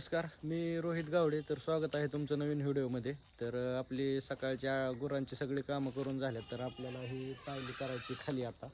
नमस्कार, मी रोहित गावडे. तर स्वागत आहे तुमचं नवीन व्हिडिओमध्ये. तर आपली सकाळच्या गुरांची सगळी कामं करून झाल्यात, तर आपल्याला ही पायली करायची खाली आता.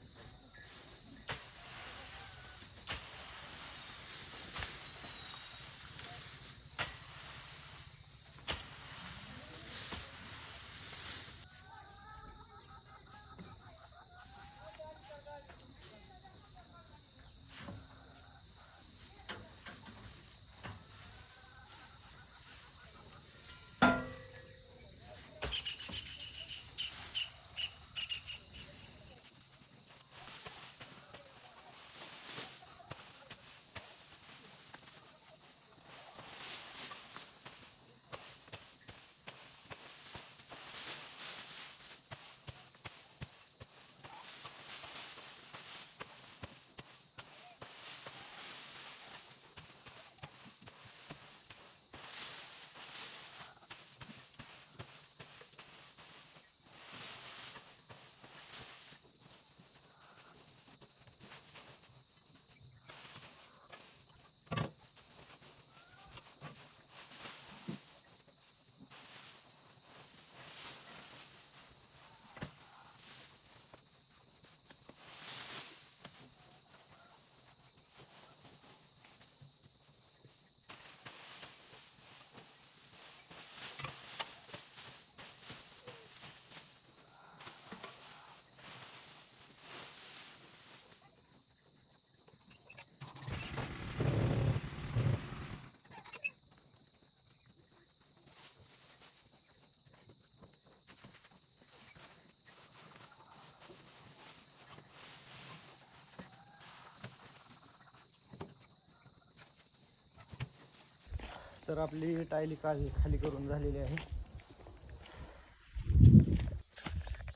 तर आपली टायली खाली करून झालेली आहे.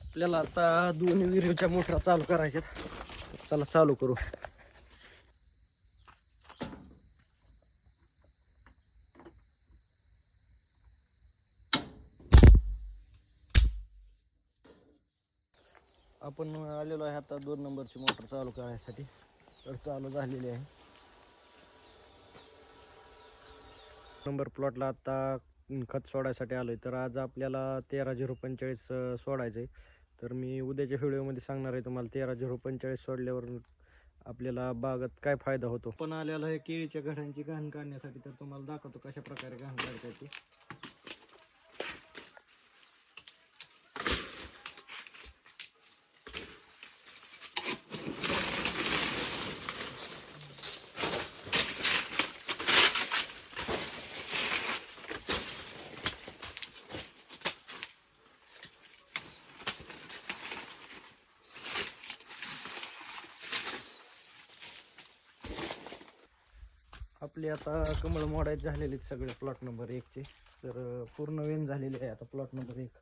आपल्याला आता दोन्ही विहिरीच्या मोटरा चालू करायच्यात. चला चालू करू. आपण आलेलो आहे आता 2 नंबरची मोटर चालू करायसाठी. तर चालू झालेली आहे. नंबर प्लॉटला आता खत सोडायसाठी आलोय. तर आज आपल्याला 13-0-45 सोडायचं आहे. तर मी उद्याच्या व्हिडिओमध्ये सांगणार आहे तुम्हाला 13-0-45 सोडल्यावर आपल्याला बागेत काय फायदा होतो. पण आलेला आहे केळीच्या घडांची घाण काढण्यासाठी. तर तुम्हाला दाखवतो कशा प्रकारे घाण काढता येते. आपली आता कमळ मोडायचे झालेले सगळे प्लॉट नंबर 1चे. तर पूर्ण वेन झालेले आहे आता प्लॉट नंबर 1.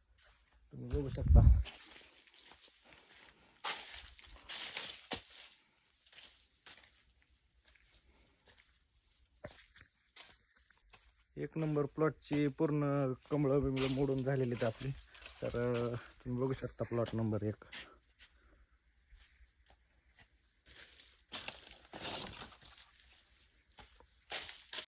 तुम्ही बघू शकता. एक नंबर प्लॉटची पूर्ण कमळ बिमळ मोडून झालेली आहेत आपली. तर तुम्ही बघू शकता प्लॉट नंबर 1.